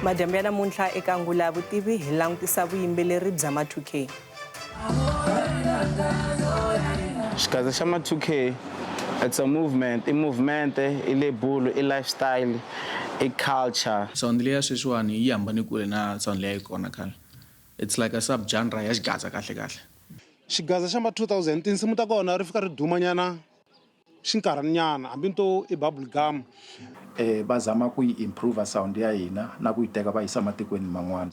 Madyambu ya namuntlha eka Ngula ya Vutivi hi langutisa vuyimbeleri bya ma-2K. Xikaza xa ma-2K, it's a movement, i label, i lifestyle, i culture. Sound leya sweswiwani yi hambane kule na sound leya yi kona khale. It's like a sub-genre ya xigaza kahle. Xigaza xa ma-2000 tinsimu ta kona ri fika ri dumanyana xinkarhaninyana hambi nto i bubble gum. Va zama ku yi improve sound ya hina na ku yi teka va yisa matikweni man'wana.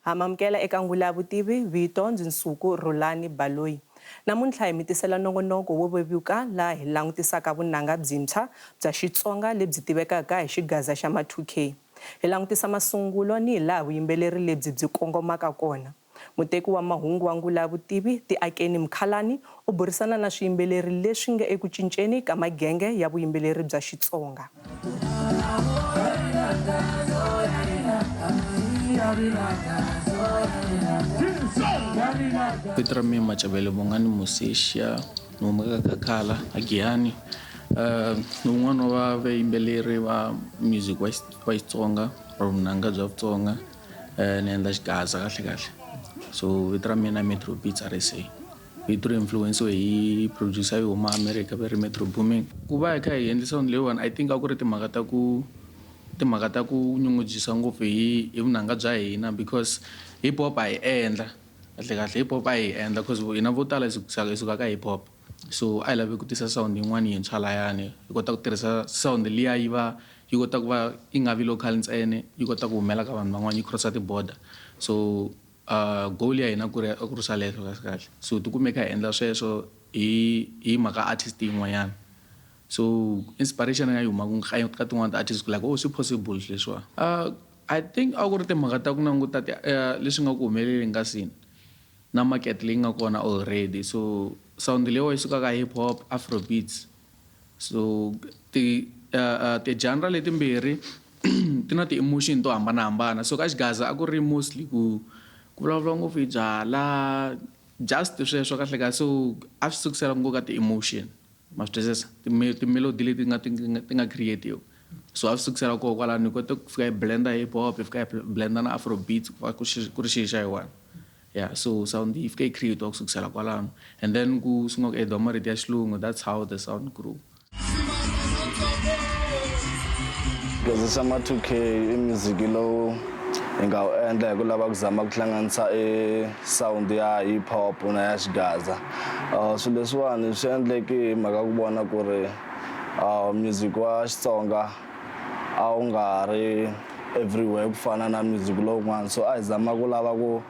Hamamkela eka Ngula ya Vutivi vito ndzi Nsuku Rhulani Baloyi. Namuntlha hi mi tisela nongonoko wo vevuka laha hi langutisaka vunanga byintshwa bya Xitsonga lebyi tivekaka hi xigaza xa ma-2K. Hi langutisa masungulo ni laha vuyimbeleri lebyi byi kongomaka kona. Muteki wa mahungu wa Ngula ya Vutivi Tiakeni Mkhalani u burisana na swiyimbeleri leswi nga eku cinceni ka magenge ya vuyimbeleri bya Xitsonga. Petra Machabele Bongani Musisha, Numaka Kakala, Agiani, one of our vayimbeleri wa music wa Xitsonga, from Nanga of Tsonga, and that's Gaza kahle. So Petra Metro Beats RSA. Petro influence hi producer yo ma America very Metro Booming. Kuba ka hi endlisa lewan I think aku ri timhaka ta ku nyungubyisa ngopfu hi vunanga bya hina because hip hop a yi endla kahle hip hop a yi endla because hina vo tala hi suka ka hip hop, so I love ku tisa sound yin'wana yintshwa layani hi kota ku tirhisa sound liya yi kota ku va yi nga vi local ntsene yi kota ku humela ka vanhu van'wana yi crossa ti-border. So goal ya hina ku ri salehlo kahle, so tikumeka hi endla sweswo hi mhaka artist yin'wanyana. So inspiration ya huma ka tin'wana ta artists like swi possible leswiwa. I think a ku ri timhaka ta ku languta leswi nga ku humeleli nga scene na market leyi nga kona already. So sound leyi yi suka ka hip hop, afrobeats. So ti-genre letimbirhi ti na ti-emotion to hambanahambana. So ka xigaza a ku ri mostly ku vulavula ngopfu hi byala just sweswo kahle. So a swi sukisela ngopfu ka ti-emotion. Masters ti-melody leti nga creative. So a swi sukisela kwalano ni kota ku fika hi blender hip hop, hi fika hi blender na afrobeats ku ri xi xa yiwani. Yeah, so sound yi fika yi create ku sukisela kwalano, and then ku sungula ku edwa marito ya xilungu. That's how the sound grew. Xigaza xa ma-2K i music lowu hi nga wu endla hi ku lava ku zama ku hlanganisa sound ya hip hop na ya xigaza. Swilo leswiwani swi endleke hi mhaka ku vona ku ri music wa Xitsonga a wu nga ri everywhere ku fana na music lowun'wana, so a hi zama ku lava ku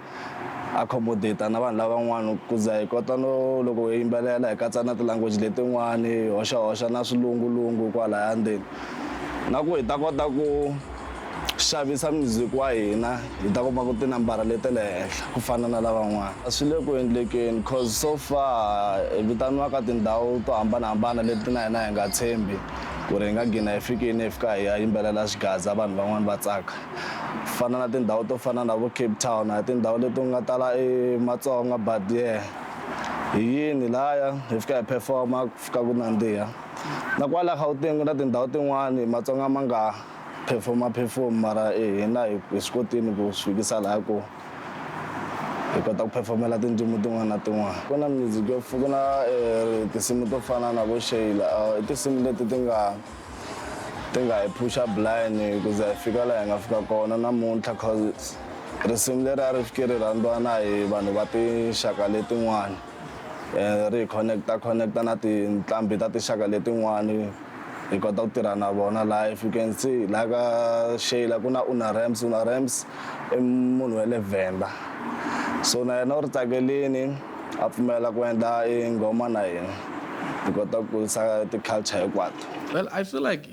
accommodate na vanhu lavan'wana ku za hi kota no loko hi yimbelela hi katsa na ti-language letin'wana hi hoxahoxa na swilungulungu kwalaya ndzeni, na ku hi ta kota ku xavisa music wa hina hi ta kuma ku tinambara leti le henhla ku fana na lavan'wana. Swi le ku endlekeni cause so far hi vitaniwa ka tindhawu to hambanahambana leti na hina hi nga tshembi ku ri hi nga gina hi fikini hi fika hi ya yimbelela xigaza vanhu van'wana va tsaka. Fana na tindhawu to fana na vo Cape Town, tindhawu leti nga tala Matsonga, but hi yini laya hi fika hi performa ku fika ku nandziha. Na kwala Gauteng na tindhawu tin'wana Matsonga ma nga perform mara hina hi swi kotini ku swi fikisa laha ku hi kota ku performela tindzimu tin'wana na tin'wana. Ku na music ku na tinsimu to fana na vo Sheila, tinsimu leti ti nga hi pusha blind ku za hi fika laha hi nga fika kona namuntlha, cause risimu leri a ri fike ri rhandziwa na hi vanhu va tinxaka letin'wana, ri connecta na tinqambi ta tinxaka letin'wana hi kota ku tirha na vona live. You can see laha ka Sheila ku na Una Rams i munhu wa le Venda, so na yena u ri tsakelini a pfumela ku endla nghoma na yena hi kota ku kurisa ti-culture hinkwato. Well, I feel like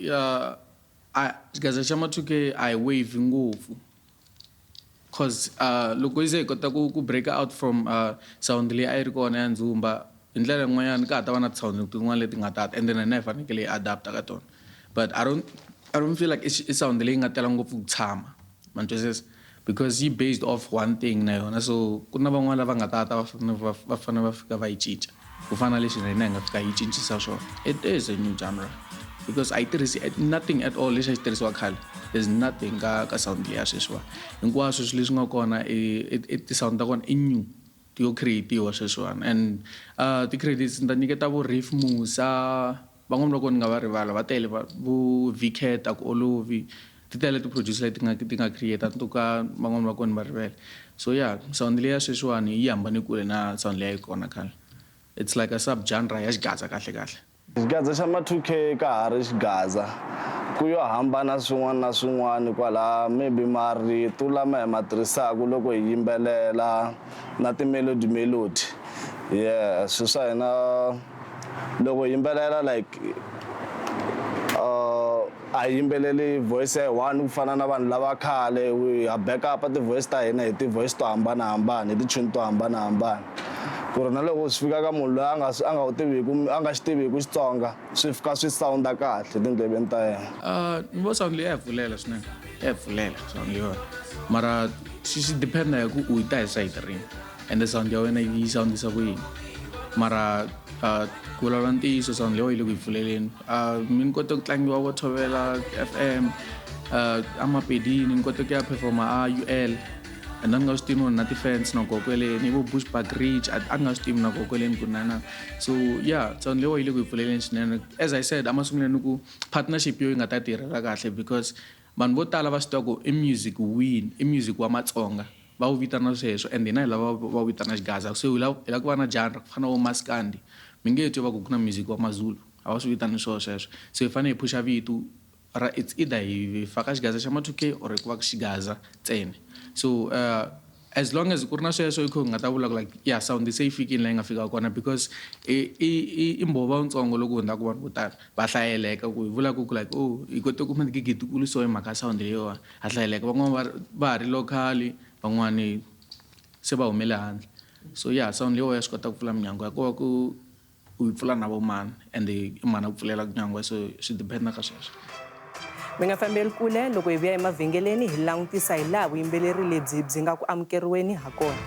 xigaza xa ma-2K a hi wave ngopfu cause loko hi ze hi kota ku break out from sound leyi a yi ri kona ya ndzumba hi ndlela yin'wanyana ka ha ta va na ti-sound tin'wana leti nga tata and then hina hi fanekele hi adapta ka tona, but I don't feel like i sound leyi nga tela ngopfu ku tshama ma twisisa because yi based off one thing na yona, so ku na van'wana lava nga tata va fanele va fika va yi cinca. ku fana na leswi na hina hi nga fika hi cincisa swona. It is a new genre because a yi tirhisi nothing at all lexi a xi tirhisiwa khale. There's nothing ka sound leya sweswiwa. Hinkwaswo swilo leswi nga kona ti-sound ta kona i new yo create-iwa sweswiwani and ti-credits ni ta nyiketa vo Riff Musa van'wana va kona ni nga va rivala va tele vo Vcat a ku olovi ti tele ti-producer leti ti nga create to ka van'wana va kona va rivele. So yeah, sound leya sweswiwani yi hambane kule na sound leya yi kona khale. It's like a sub-genre ya xigaza kahle. Xigaza xa ma-2K ka ha ri xigaza ku yo hambana swin'wana na swin'wana kwala maybe marito lama hi ma tirhisaka loko hi yimbelela na ti-melody yeah swilo swa hina loko hi yimbelela like a hi yimbeleli voice ya one ku fana na vanhu lava khale ha back up ti-voice ta hina hi ti-voice to hambanahambana hi ti-tune to hambanahambana ku ri na loko swi fika ka munhu loyi a nga xi tiviku Xitsonga swi fika swi sounda kahle tindleveni ta yena. Ni vo sound leyi ya hi pfulela swinene ya hi pfulela sound leyiwani mara swi dependa hi ku u yi ta hi sayiti rini ende sound ya wena yi soundisa ku yini mara ku vulavula ntiyiso sound leyiwa yi le ku hi pfuleleni mi ni kote ku tlangiwa vo Thobela FM Amapedini ni kote ku ya performa a UL and then nga swi tivi na ti-fans na kokweleni vo Bushbuck Ridge a nga swi tivi na kokweleni ku na so yeah sound leyiwa yi le ku hi pfuleleni swinene. As I said amasunguleni ku partnership yo yi nga ta tirhela kahle because vanhu vo tala va swi tiva ku i music wini i music wa Matsonga va wu vitana sweswo and hina hi lava va vitana xigaza so hi lava ku va na genre ku fana vo Maskandi mi nge twi va ku na music wa Mazulu a va swi vitani sweswo so hi fanele hi phusha vito it's either hi faka xigaza xa ma-2K or ku va xigaza ntsena so as long as ku ri na sweswo hi nga ta vula ku like yeah sound se yi fikile laha yi nga fika kona because i mbhova ntsongo loko hundzaku vanhu vo tala va hlayeleka ku hi vula ku like hi kote ku kuma tigigitikulu so hi mhaka sound leyiwa ha hlayeleka van'wana va ha ri locally van'wani se va humele handle so yeah sound leyiwa ya swi kota ku pfula minyango ya kova ku u pfula na vo mani and i mani a ku pfulela minyango so swi dependa ka sweswo. Mi nga fambeli kule loko hi vuya emavhengeleni hi langutisa hi laha vuyimbeleri lebyi byi nga ku amukeriweni ha kona.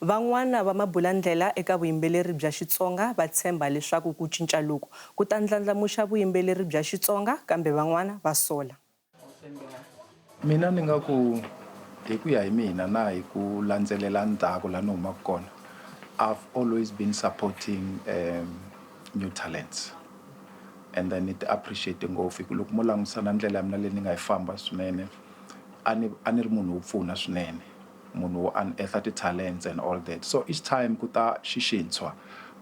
Van'wana va mabulandlela eka vuyimbeleri bya Xitsonga va tshemba leswaku ku cinca loku ku ta ndlandlamuxa vuyimbeleri bya Xitsonga kambe van'wana va sola. Mina ni nga ku hi ku ya hi mina na hi ku landzelela ndzhaku laha ni humaka kona I've always been supporting new talents and then it appreciate ngopfu ku loko mo langutisa na ndlela ya mina leyi ni nga yi famba swinene a ni ri munhu wo pfuna swinene munhu wo uneartha ti-talents and all that so each time ku ta xixintshwa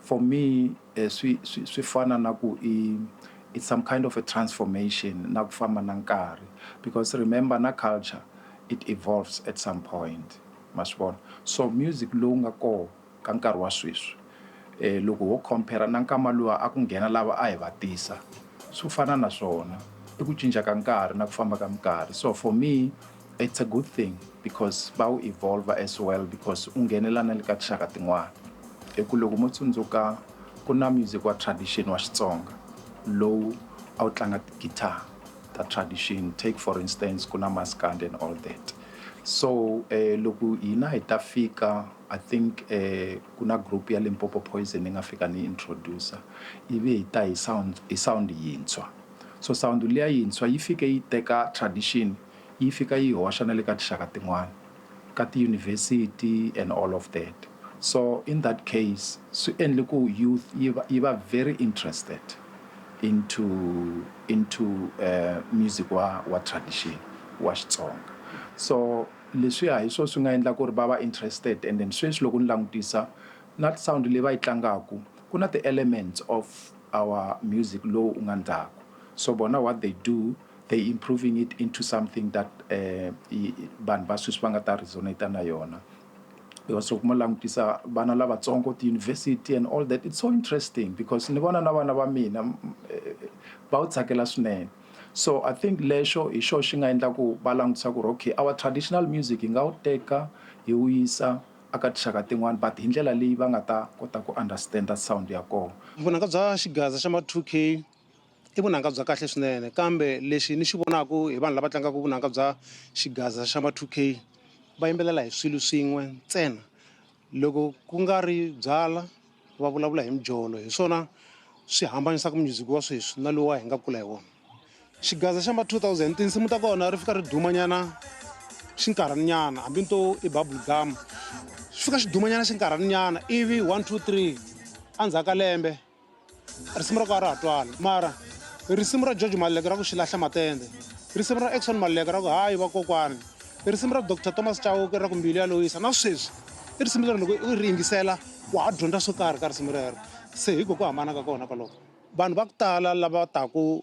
for me swi fana na ku it's some kind of a transformation na ku famba na nkarhi because remember na culture it evolves at some point masivona so music lowu nga koho ka nkarhi wa sweswi loko wo compare na nkama luwa a ku nghena lava a hi va tisa swo fana na swona i ku cinca ka nkarhi na ku famba ka nkarhi so for me it's a good thing because va wu evolve as well because u nghenela na le ka tinxaka tin'wana ku loko mo tsundzuka ku na music wa tradition wa Xitsonga lowu a wu tlanga guitar ta tradition take for instance ku na Maskandi and all that so loko hina hi ta fika I think ku na group ya Limpopo Poison ni nga fika ni introducer ivi hi ta hi sound yintshwa so sound leya yintshwa yi fike yi teka tradition yi fika yi hoxa na le ka tinxaka tin'wana ka ti-university and all of that so in that case swi endle ku youth yi va very interested into music wa tradition wa Xitsonga so leswiya hi swi nga endla ku ri va va interested and then sweswi loko ni langutisa na sound leyi va yi tlangaku ku na ti-elements of our music lowu u nga ndlaku so bona what they do they improving it into something that vanhu va sweswi va nga ta resonate na yona because loko mo langutisa vana lavatsongo ti-university and all that it's so interesting because ni vona na vana va mina va wu tsakela swinene so I think leswo hi xo xi nga endla ku va langutisa ku okay our traditional music hi nga wu teka hi wu yisa aka tinxaka tin'wana but hi ndlela leyi va nga ta kota ku understand sound ya kona. Vunanga bya xigaza xa ma 2K i vunanga bya kahle swinene kambe lexi ni xi vonaka hi vanhu lava tlangaka vunanga bya xigaza xa ma 2K va yimbelela hi swilo swin'we ntsena. Loko ku nga ri byala va vulavula hi mijolo, hi swona swi hambanyisaka music wa sweswi na lowa hi nga kula hi wona. Xigaza xa ma 2000 tinsimu ta kona ri fika ri dumanyana xinkarhaninyana hambi to i bubble gum, swi fika xi dumanyana xinkarhaninyana ivi 1 2 3 endzhaku ka lembe risimu ra ka ri hatwala. Mara risimu ra George Maluleke ra ku xilahla matende, risimu ra Exxon Maluleke ra ku hayi vakokwani, risimu ra Dr Thomas Chauke ra ku mbilu ya loyisa, na sweswi i risimu leri loko u ri yingisela wa ha dyondza swo karhi ka risimu rero. Se hi ku hambana ka kona kwaloko vanhu va ku tala lava taku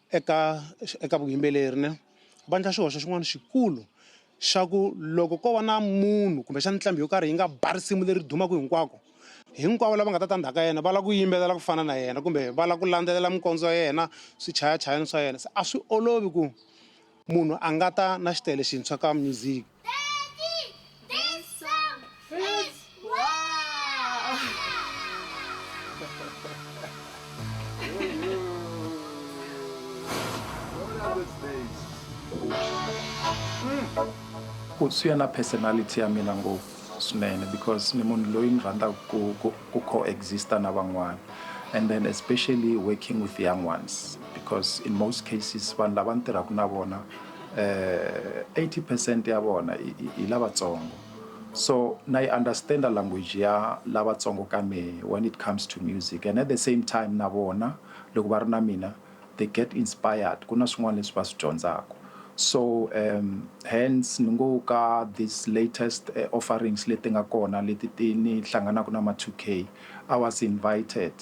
eka vuyimbeleri ne va endla xihoxo xin'wana xikulu xa ku loko ko va na munhu kumbe xa nqambi yo karhi yi nga ba risimu leri dumaka hinkwavo lava nga ta ndzhaku ka yena va lava ku yimbelela ku fana na yena kumbe va lava ku landzelela mikondzo ya yena, swichayachayani swa yena. Se a swi olovi ku munhu a nga ta na xitele xintshwa ka music. Swi ya na personality ya mina ngopfu swinene because ni munhu loyi ni rhandaka ku coexista na van'wana, and then especially working with young ones because in most cases vanhu lava ni tirhaka na vona 80% ya vona i lavatsongo. So na I understand the language ya lavatsongo ka me when it comes to music, and at the same time na vona loko va ri na mina they get inspired, kuna swin'wana leswi va swi dyondzaka. So hence ni ngo ka this latest offerings leti nga kona leti ti ni hlanganaka na ma 2K, I was invited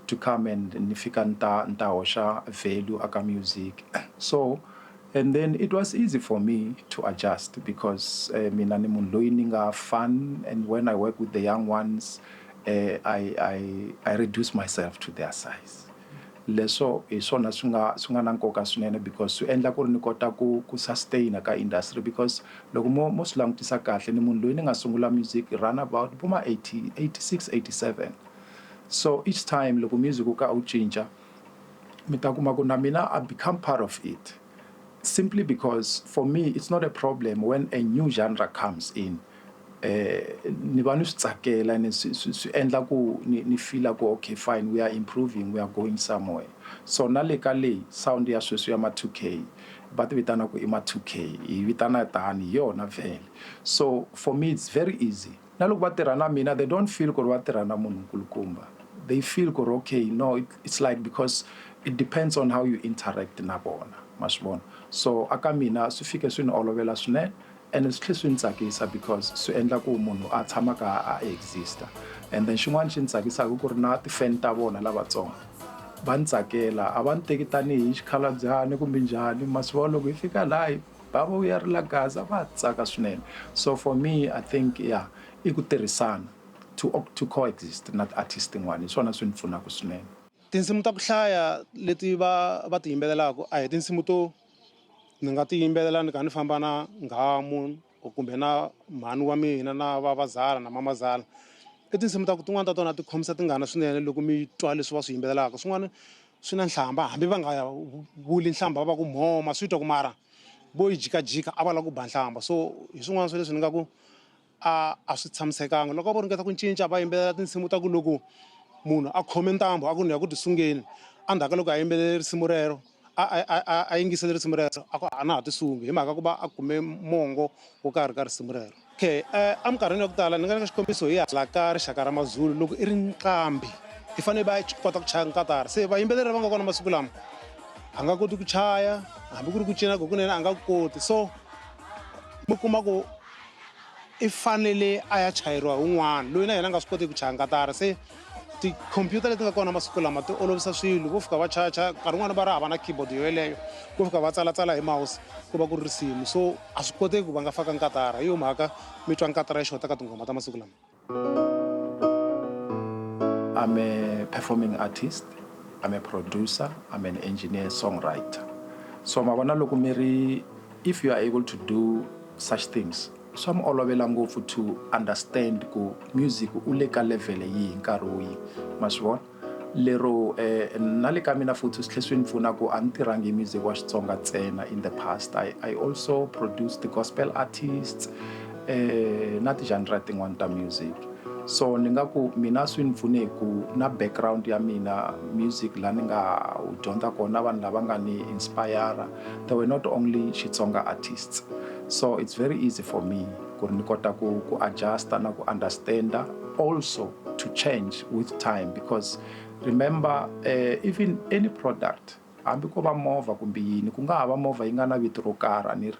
to come and ni fika nta hoxa value aka music. So and then it was easy for me to adjust because mina ni munhu loyi ni nga fun, and when I work with the young ones I reduce myself to their size. Leswo hi swona swi nga na nkoka swinene because swi endla ku ri ni kota ku sustain ka industry because loko mo swi langutisa kahle ni munhu loyi ni nga sungula music run about buma 86 87. So each time loko music u ka u cinca mi ta kuma ku na mina I become part of it simply because for me it's not a problem when a new genre comes in. Ni va ni swi tsakela ni swi endla ku ni feel ku okay fine, we are improving, we are going somewhere. So na le ka leyi sound ya sweswi ya ma 2K va ti vitana ku i ma 2K, hi vitana tani yona vele. So for me it's very easy. Na loko va tirha na mina they don't feel ku ri va tirha na munhu nkulukumba, they feel ku ri okay no it's like because it depends on how you interact na vona ma swi vona. So aka mina swi fike swi ni olovela swinene and swi tlhe swi ni tsakisa because swi endla ku munhu a tshama ka a exista. And then xin'wana xi ni tsakisaka ku ri na ti-fan ta vona lavatsongo va ni tsakela, a va ni teki tanihi xikhalabyaani kumbe njhani, masiku loko hi fika laha va vuyerila gaza va tsaka swinene. So for me I think i ku tirhisana to coexist na artist tin'wana, hi swona swi ni pfunaka swinene. Tinsimu ta ku hlaya leti va ti yimbelelaka a hi tinsimu to ni nga ti yimbelela ni kha ni famba na nghamu kumbe na mhani wa mina na vavazala na mamazala. I tinsimu ta ku tin'wana ta tona ti khomisa tingana swinene loko mi twa leswi va swi yimbelelaka. Swin'wana swi na nhlamba hambi va nga vuli nhlamba va ku mhoma swi twa ku mara vo yi jikajika a va lava ku ba nhlamba. So hi swin'wana swa leswi ni nga ku a swi tshamisekanga loko va ringeta ku cinca va yimbelela tinsimu ta ku loko munhu a khome ntambu a ku ni ya ku ti sungeni endzhaku ka loko a yimbelele risimu rero a yingisele risimu rero a na ha ti sungi hi mhaka ku va a kume mongo wo karhi ka risimu rero. Okay eminkarhini ya ku tala ni nga nyika xikombiso hi hala ka rixaka ra Mazulu loko i ri nqambi i fanele va kota ku chaya nkatara. Se vayimbeleri va nga kona masiku lama a nga koti ku chaya hambi ku ri ku cina kunene a nga koti, so mi kuma ku i fanele a ya chayeriwa wun'wana loyi na yena a nga swi koti ku chaya nkatara. Se tikhompyuta leti nga kona masiku lama ti olovisa swilo, vo fika va chacha nkarhi wun'wana va ri hava na keyboard yo yeleyo, vo fika va tsalatsala hi mouse ku va ku ri risimu. So a swi koteki ku va nga faka nkatara, hi yo mhaka mi twa nkatara yi xota ka tinghoma ta masiku lama. I'm a performing artist, I'm a producer, I'm an engineer, songwriter. So mavona loko mi ri if you are able to do such things swa mi olovela ngopfu to understand ku music u le ka level yihi nkarhi wihi ma swi vona lero na le ka mina futhi swi tlhe swi ni pfuna ku a ni tirhangi music wa Xitsonga ntsena in the past I also produced the gospel artists na ti-genre tin'wana ta music so ni nga ku mina swi ni pfune ku na background ya mina music la ni nga dyondza kona vanhu lava nga ni inspire they were not only Xitsonga artists so it's very easy for me ku ri ni kota ku adjust na ku understand also to change with time because remember even any product hambi ko va movha kumbe yini ku nga ha va movha yi nga na vito ro karhi a ni ri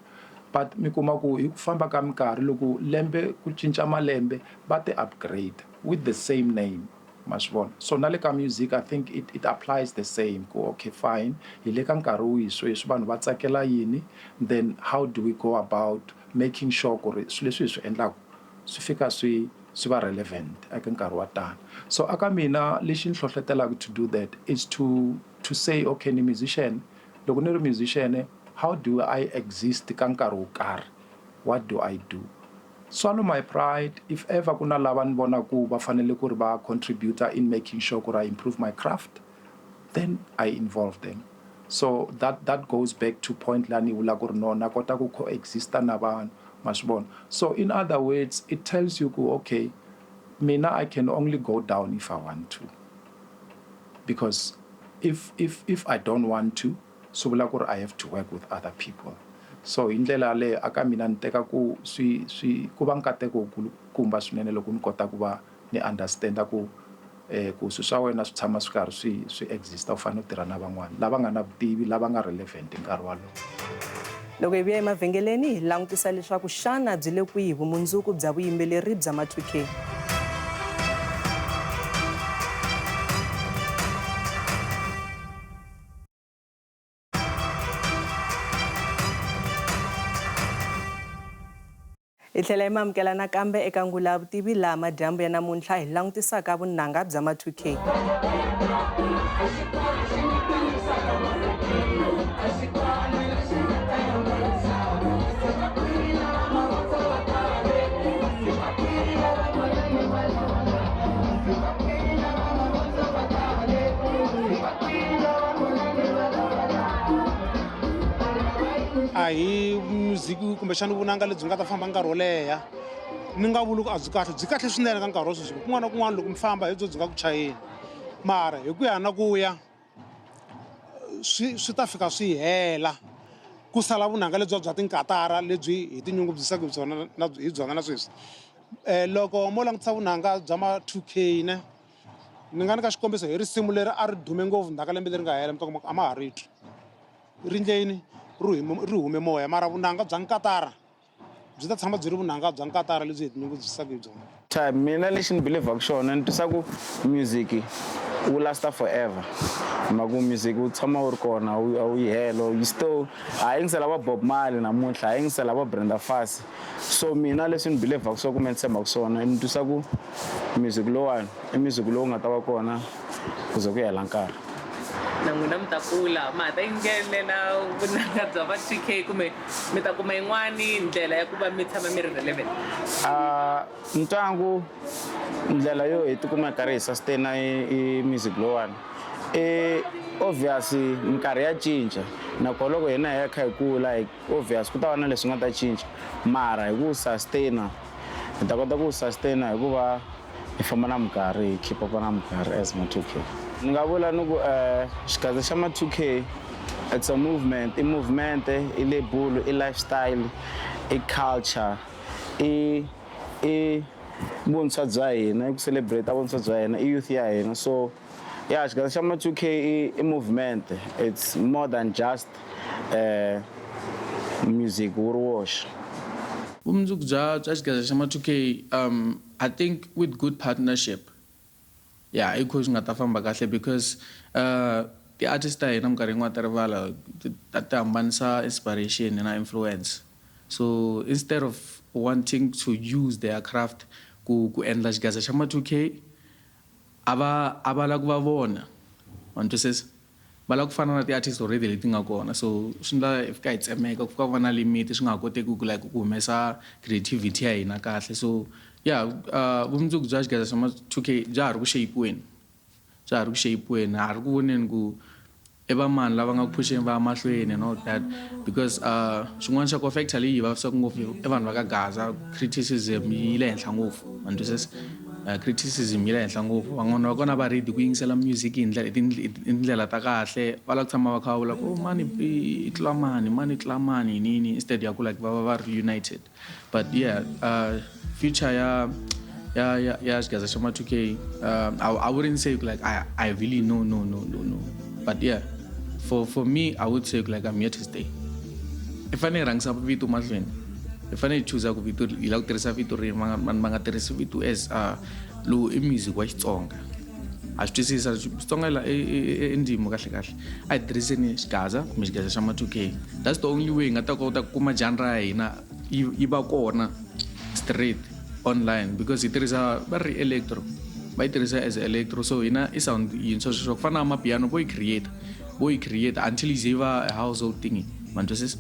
but mi kuma ku hi ku famba ka minkarhi loko lembe ku cinca malembe va ti upgrade with the same name ma swi vona so na le ka music I think it applies the same ku okay fine hi le ka nkarhi wihi sweswi vanhu va tsakela yini then how do we go about making sure ku ri swilo leswi hi swi endlaka swi fika swi va relevant eka nkarhi wa tani so aka mina lexi ni hlohlotelaka to do that is to say okay ni musician loko ni ri musician how do I exist ka nkarhi wo karhi what do I do swallow my pride if ever kuna lava ni vona ku va fanele ku ri va contributor in making sure ku I improve my craft then I involve them so that goes back to point la ni vula ku ri no na kota ku coexista na vanhu ma swi vona so in other words it tells you ku okay mina I can only go down if I want to because if I don't want to so vula ku ri I have to work with other people so hi ndlela le aka mina ni teka ku swi ku va nkateko kumba swinene loko ni kota ku va ni understand ku ku swi swa wena swi tshama swi karhi swi exista u fanele u tirha na van'wana lava nga na vutivi lava nga relevant hi nkarhi walowo loko hi vuya emavhengeleni hi langutisa leswaku xana byi le kwihi vumundzuku bya vuyimbeleri bya ma2K hi tlhela hi mamukela nakambe eka ngula ya vutivi laha madyambu ya namuntlha hi langutisaka vunanga bya ma2K a hi music kumbexana vunanga lebyi nga ta famba nkarhi wo leha ni nga vuli ku a byi kahle swinene ka nkarhi wa sweswi kun'wana na kun'wana loko mi famba hi byo byi nga ku chayeni mara hi ku ya na ku ya swi ta fika swi hela ku sala vunanga lebyi bya tinkatara lebyi hi tinyungubyisaka hi byona na sweswi loko mo langutisa vunanga bya ma2K ne ni nga ni ka xikombiso hi risimu leri a ri dume ngopfu ndhaka lembe leri nga hela mi ta kuma a ma ha ri twi ri ndleni ri hume moya mara vunanga bya nkatara byi ta tshama byi ri vunanga bya nkatara lebyi hi tinyungubyisaka hi byona time mina lexi ni believaka xona ni twisa ku music wu lasta forever maku music wu tshama wu ri kona a wu yi helo yi still a yingisela va Bob Marley namuntlha a yingisela va Brenda Fassie so mina leswi ni believaka swa ku me ni tshembaka swona ni twisa ku music lowani i music lowu nga ta va kona ku ze ku hela nkarhi na n'wina mi ta kula ma ha ta yingelela vunanga bya ma2K kumbe mi ta kuma yin'wani ndlela ya ku va mi tshama mi ri relevant ntlangu ndlela yo hi tikuma hi karhi hi sustaina i music lowani obviously minkarhi ya cinca nakona loko hina hi ya kha hi kula obvious ku ta va na leswi nga ta cinca mara hi ku sustaina hi ta kota ku sustaina hikuva hi famba na minkarhi hi keep up na minkarhi as ma2K ni nga vula ni ku xigaza xa ma2K it's a movement i movement i label i lifestyle i culture i vuntshwa bya hina i ku celebrate vuntshwa bya hina i youth ya hina so yeah xigaza xa ma2K i movement it's more than just music wu ri woxe vumundzuku bya xigaza xa ma2K I think with good partnership yeah i course nga ta famba kahle because ti-artist ta hina minkarhi yin'wana ta rivala ti hambanisa inspiration na influence so instead of wanting to use their craft ku endla xigaza xa ma2K a va la ku va vona wa twisisa va lava ku fana na ti-artist already leti nga kona so swi ndla if ka hi tsemeka ku fika ku va na limit swi nga ha koteki ku like ku humesa creativity ya hina kahle so yeah vumundzuku bya xigaza xa ma-2K bya ha ri ku shape-weni a ha ri ku voneni ku i vamani lava nga ku pusheni va ya mahlweni and all that because xin'wana xa ko factor leyi hi vavisaka ngopfu i vanhu va ka Gaza criticism yi le henhla ngopfu ma twisisa criticism yi le henhla ngopfu van'wana va kona va ready ku yingisela music hi tindlela ta kahle va lava ku tshama va kha va vula ku mani i tlula mani nini instead ya ku like va va reunited but yeah future ya xigaza xa ma-2K I wouldn't say like I really no but yeah for me I would say like I'm here to stay i fanele rhangisa vito mahlweni i fanele choose ku vito hi la ku tirhisa vito ri ma nga tirhisi vito as lowu i music wa Xitsonga a swi twisisa Xitsonga la endimo kahle a hi tirhiseni xigaza kumbe xigaza xa ma-2K that's the only way nga ta kota ku kuma genre ya hina yi va kona straight online because hi tirhisa va ri electro va yi tirhisa as electro so hina i sound yintshwa sweswo ku fana na mapiano vo yi create until yi va a household thing ma twisisa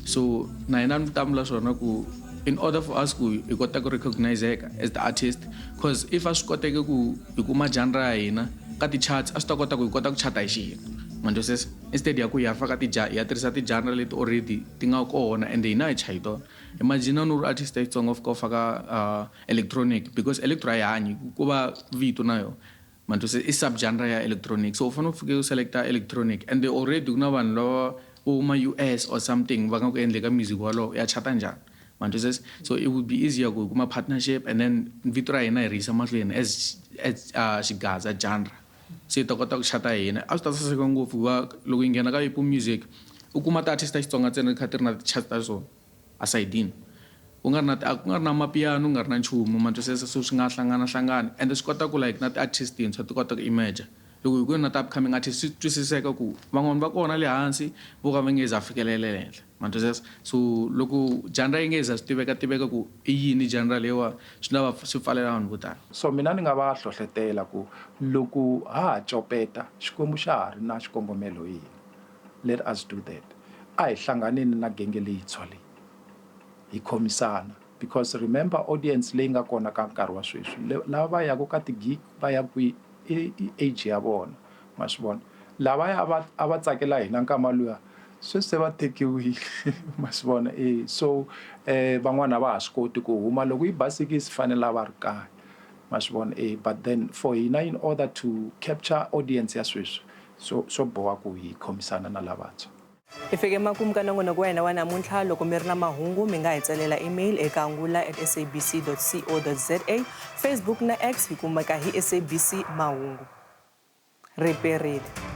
so na hina ni tamula swona ku in order for us ku hi kota ku recognizeka as the artist because if a swi koteke ku hi kuma genre ya hina ka ti-charts a swi ta kota ku hi kota ku chata hi xihina ma twisisa instead ya ku hi ya faka ya tirhisa ti-genre leti already ti nga kona and hina hi chayi tona imagine no ri artist ya Xitsonga fika u faka electronic because electro a yi hanyi ku va vito na yo ma twisisa i subgenre ya electronic so u fanele u fike u selecta electronic and already ku na vanhu lava vo huma US or something va nga ku endle ka music walowo ya chata njhani ma twisisa so it would be easier ku kuma partnership and then vito ra hina hi ri yisa mahlweni as xigaza genre se hi ta kota ku chata hi hina a swi ta saseka ngopfu va loko hi nghena ka Apple Music u kuma ti-artist ta Xitsonga ntsena kha ti ri na ti-chat ta swona asayidini ku nga ri na mapiano ku nga ri na nchumu ma twisisa so swi nga hlangana and swi kota ku like na ti-artist tintshwa ti kota ku emerge loko hi ku na ti-upcoming artist swi twisiseka ku van'wana va kona le hansi vo ka va nge za fikelele le henhla ma twisisa so loko genre yi nge za swi tiveka ku i yini genre leyiwa swi nga va swi pfalela vanhu vo tala so mina ni nga va hlohlotela ku loko ha copeta xikwembu xa ha ri na xikongomelo yini let us do that a hi hlanganeni na genge leyintshwa leyi hi khomisana because remember audience leyi nga kona ka nkarhi wa sweswi lava va yaku ka ti-gig va ya kwi age ya vona ma swi vona lavaya a va tsakela hina nkama luya sweswi va tekiwile ma swi vona so van'wana va ha swi koti ku huma loko yi basikisi fanele va ri kaya ma swi vona but then for hina in order to capture audience ya sweswi so boha ku hi khomisana na lavantshwa hi fike makumu ka nongonoko wa hina wa namuntlha loko mi ri na mahungu mi nga hi tsalela email eka angula@sabc.co.za Facebook na X hi kumeka hi SABC Mahungu riperile